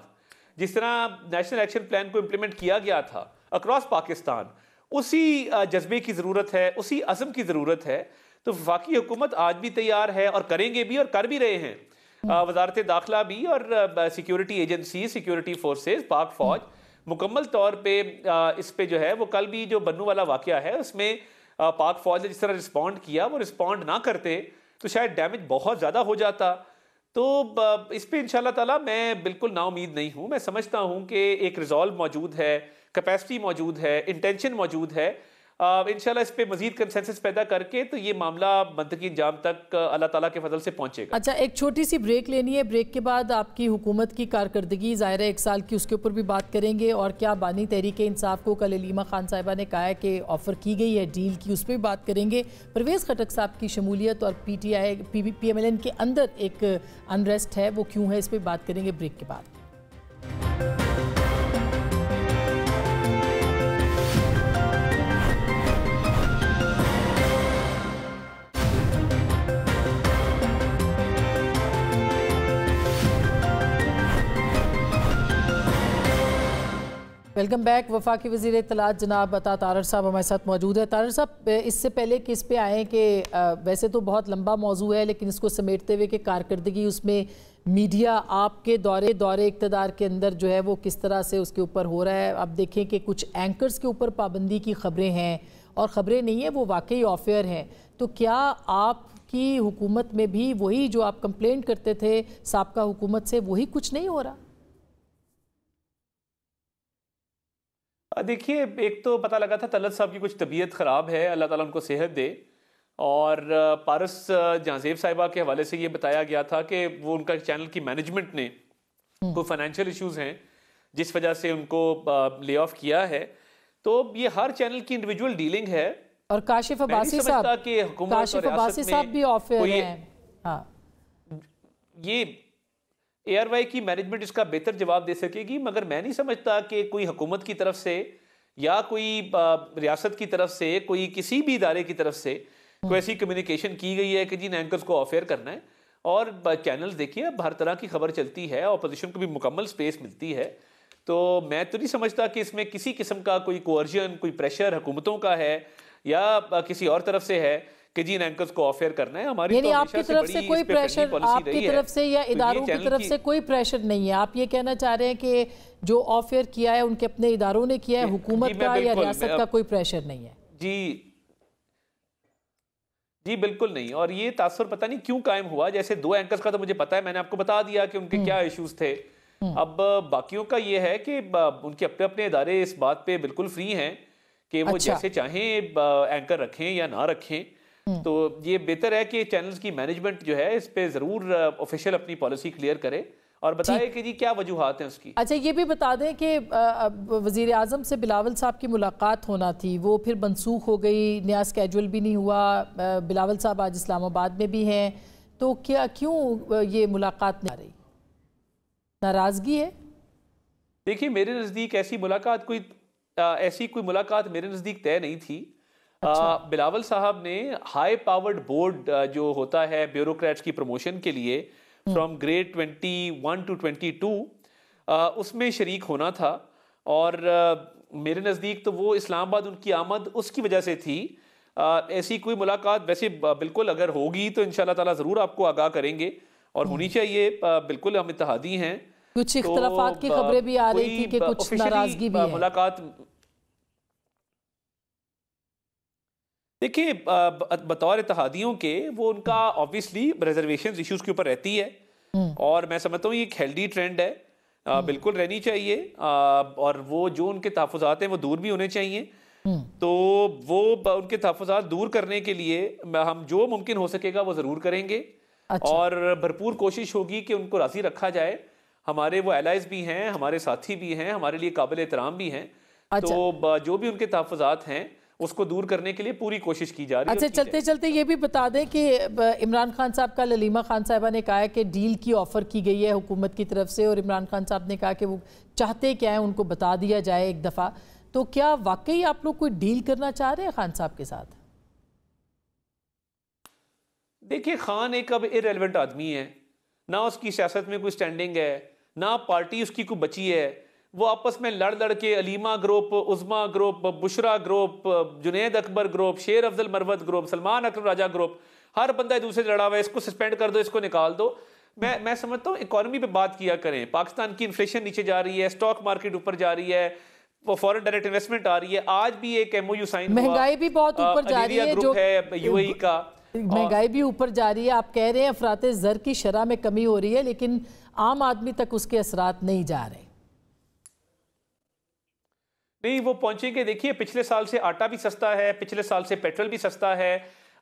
जिस तरह नेशनल एक्शन प्लान को इम्प्लीमेंट किया गया था अक्रॉस पाकिस्तान, उसी जज्बे की ज़रूरत है, उसी अज़म की ज़रूरत है। तो वफाकी हुकूमत आज भी तैयार है और करेंगे भी और कर भी रहे हैं। वजारत दाखिला भी और सिक्योरिटी एजेंसी, सिक्योरिटी फोर्सेस, पाक फौज मुकम्मल तौर पे इस पे जो है वो कल भी जो बन्नू वाला वाक़या है उसमें पाक फौज ने जिस तरह रिस्पॉन्ड किया, वो रिस्पॉन्ड ना करते तो शायद डैमेज बहुत ज़्यादा हो जाता। तो इस पे इंशाल्लाह ताला मैं बिल्कुल नाउमीद नहीं हूँ। मैं समझता हूँ कि एक रिजॉल्व मौजूद है, कैपेसिटी मौजूद है, इंटेंशन मौजूद है। इंशाल्लाह इस पे मजीद कंसेंसस पैदा करके तो ये मामला मंतकी अंजाम तक अल्लाह ताला के फजल से पहुंचेगा। अच्छा, एक छोटी सी ब्रेक लेनी है। ब्रेक के बाद आपकी हुकूमत की कारकर्दगी ज़ाहिर है 1 साल की, उसके ऊपर भी बात करेंगे। और क्या बानी तहरीक इंसाफ को कल अलीमा खान साहिबा ने कहा है कि ऑफ़र की गई है डील की, उस पर भी बात करेंगे। परवेज़ खटक साहब की शमूलियत और PTI PMLN के अंदर एक अनरेस्ट है, वो क्यों है, इस पर बात करेंगे ब्रेक के बाद। Welcome back. वफाकी वज़ीर इत्तलात जनाब अता तारर साहब हमारे साथ मौजूद है। तारर साहब, इससे पहले कि इस पे आएँ कि वैसे तो बहुत लंबा मौजू है, लेकिन इसको समेटते हुए कि कारकर्दगी उसमें मीडिया आपके दौरे इक़्तिदार के अंदर जो है वो किस तरह से उसके ऊपर हो रहा है। अब देखें कि कुछ एंकर्स के ऊपर पाबंदी की ख़बरें हैं और ख़बरें नहीं हैं, वो वाकई ऑफेयर हैं। तो क्या आपकी हुकूमत में भी वही जो आप कंप्लेंट करते थे साबका हुकूमत से, वही कुछ नहीं हो रहा? देखिए, एक तो पता लगा था तलत साहब की कुछ तबीयत ख़राब है, अल्लाह ताला उनको सेहत दे। और पारस जहांजेब साहिबा के हवाले से ये बताया गया था कि वो उनका चैनल की मैनेजमेंट ने कोई फाइनेंशियल इश्यूज हैं जिस वजह से उनको ले ऑफ किया है। तो ये हर चैनल की इंडिविजुअल डीलिंग है। और काशिफ अब्बासी साहब भी ऑफर हैं। हाँ, ये ARY की मैनेजमेंट इसका बेहतर जवाब दे सकेगी, मगर मैं नहीं समझता कि कोई हुकूमत की तरफ से या कोई रियासत की तरफ से, कोई किसी भी इदारे की तरफ से कोई ऐसी कम्युनिकेशन की गई है कि जिन एंकर्स को ऑफेयर करना है। और चैनल्स देखिए, अब हर तरह की खबर चलती है, ऑपोजिशन को भी मुकम्मल स्पेस मिलती है। तो मैं तो नहीं समझता कि इसमें किसी किस्म का कोई कोअर्जन, कोई प्रेशर हुकूमतों का है या किसी और तरफ से है कि जी एंकर्स को ऑफर करना है। हमारी तो आपकी तरफ से कोई प्रेशर, आपकी तरफ से या इदारों की तरफ से कोई प्रेशर नहीं है? आप ये कहना चाह रहे हैं कि जो ऑफर किया है उनके अपने इदारों ने किया है, हुकूमत का या रियासत का कोई प्रेशर नहीं है? जी बिल्कुल नहीं। और ये तासुर पता नहीं क्यों कायम हुआ। जैसे 2 एंकर्स का तो मुझे पता है, मैंने आपको बता दिया कि उनके क्या इश्यूज थे। अब बाकियों का ये है कि उनके अपने अपने इदारे इस बात पे बिल्कुल फ्री हैं कि वो जैसे चाहें एंकर रखें या ना रखें। तो ये बेहतर है कि चैनल्स की मैनेजमेंट जो है इस पे जरूर ऑफिशियल अपनी पॉलिसी क्लियर करे और बताए कि जी क्या वजूहात हैं उसकी। अच्छा, ये भी बता दें कि वज़ीर आज़म से बिलावल साहब की मुलाकात होना थी, वो फिर मनसूख हो गई, नया स्केजुअल भी नहीं हुआ। बिलावल साहब आज इस्लामाबाद में भी हैं, तो क्यों ये मुलाकात नहीं आ रही? नाराज़गी है? देखिए, मेरे नज़दीक ऐसी कोई मुलाकात मेरे नज़दीक तय नहीं थी। अच्छा। बिलावल साहब ने हाई पावर्ड बोर्ड जो होता है ब्यूरोक्रेट्स की प्रमोशन के लिए फ्रॉम ग्रेड 21 to 22 उसमें शरीक होना था। और मेरे नज़दीक तो वो इस्लामाबाद उनकी आमद उसकी वजह से थी। ऐसी कोई मुलाकात वैसे बिल्कुल अगर होगी तो इंशाल्लाह ताला ज़रूर आपको आगाह करेंगे और होनी चाहिए। बिल्कुल हम इत्तेहादी हैं। कुछ इख्तिलाफात की खबरें भी आ रही थी कि कुछ नाराजगी भी है। मुलाकात देखिए, बतौर इत्तेहादियों के वो उनका ऑब्वियसली रिजर्वेशन इश्यूज के ऊपर रहती है और मैं समझता हूँ ये एक हेल्दी ट्रेंड है, बिल्कुल रहनी चाहिए। और वो जो उनके तहफ़्फ़ुज़ात हैं वो दूर भी होने चाहिए। तो वो उनके तहफ़्फ़ुज़ात दूर करने के लिए हम जो मुमकिन हो सकेगा वो ज़रूर करेंगे। अच्छा। और भरपूर कोशिश होगी कि उनको राज़ी रखा जाए। हमारे वो एलाइज भी हैं, हमारे साथी भी हैं, हमारे लिए काबिल एहतराम भी हैं। अच्छा। तो जो भी उनके तहफ़्फ़ुज़ात हैं उसको दूर करने के लिए पूरी कोशिश की जा रही है। अच्छा, चलते चलते ये भी बता दें कि इमरान खान साहब का अलीमा खान साहिबा ने कहा है कि डील की ऑफ़र की गई है हुकूमत की तरफ से और इमरान खान साहब ने कहा कि वो चाहते क्या है उनको बता दिया जाए एक दफ़ा। तो क्या वाकई आप लोग कोई डील करना चाह रहे हैं खान साहब के साथ? देखिए, खान एक अब इररेलेवेंट आदमी है, ना उसकी सियासत में कोई स्टैंडिंग है, ना पार्टी उसकी कोई बची है। वो आपस में लड़ लड़ के Aleema group, Uzma group, Bushra group, Junaid Akbar group, Sher Afzal Marwat group, Salman Akram Raja group, हर बंदा एक दूसरे से लड़ा हुआ है, इसको सस्पेंड कर दो, इसको निकाल दो। मैं समझता हूँ इकॉनमी पे बात किया करें। पाकिस्तान की इन्फ्लेशन नीचे जा रही है, स्टॉक मार्केट ऊपर जा रही है, फॉरेन डायरेक्ट इन्वेस्टमेंट आ रही है। आज भी एक MOU साइन, महंगाई भी बहुत ऊपर जा रही है, जो है UAE का, महंगाई भी ऊपर जा रही है। आप कह रहे हैं अफराते ज़र की शरह में कमी हो रही है, लेकिन आम आदमी तक उसके असरात नहीं जा रहे। नहीं, वो पहुंचेंगे। देखिए, पिछले साल से आटा भी सस्ता है, पिछले साल से पेट्रोल भी सस्ता है,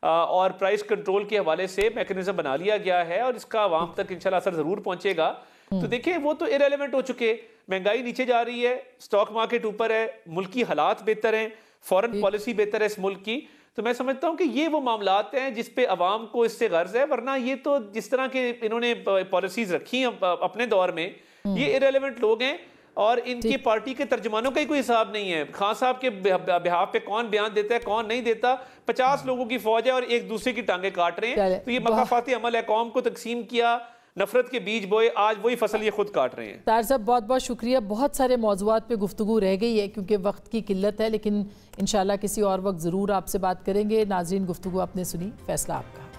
और प्राइस कंट्रोल के हवाले से मैकेनिज्म बना लिया गया है, और इसका आवाम तक इंशाल्लाह असर जरूर पहुंचेगा। तो देखिए, वो तो इररेलेवेंट हो चुके। महंगाई नीचे जा रही है, स्टॉक मार्केट ऊपर है, मुल्की हालात बेहतर हैं, फॉरेन पॉलिसी बेहतर है इस मुल्क की। तो मैं समझता हूं कि ये वो मामलात हैं जिस पे अवाम को इससे गर्ज है। वरना ये तो जिस तरह के इन्होंने पॉलिसीज रखी अपने दौर में, ये इररेलेवेंट लोग हैं, और इनकी पार्टी के तर्जुमानों का ही कोई हिसाब नहीं है। खान साहब के बिहाफ पे कौन बयान देता है, कौन नहीं देता। 50 लोगों की फौज है और एक दूसरे की टांगे काट रहे हैं। तो ये मकाफाती अमल है। कौम को तकसीम किया, नफरत के बीज बोए, आज वही फसल ये खुद काट रहे हैं। ताहिर साहब, बहुत बहुत शुक्रिया। बहुत सारे मौज़ूआत पे गुफ्तगू रह गई है क्योंकि वक्त की किल्लत है, लेकिन इंशाल्लाह किसी और वक्त ज़रूर आपसे बात करेंगे। नाज़रीन, गुफ्तगू आपने सुनी, फैसला आपका।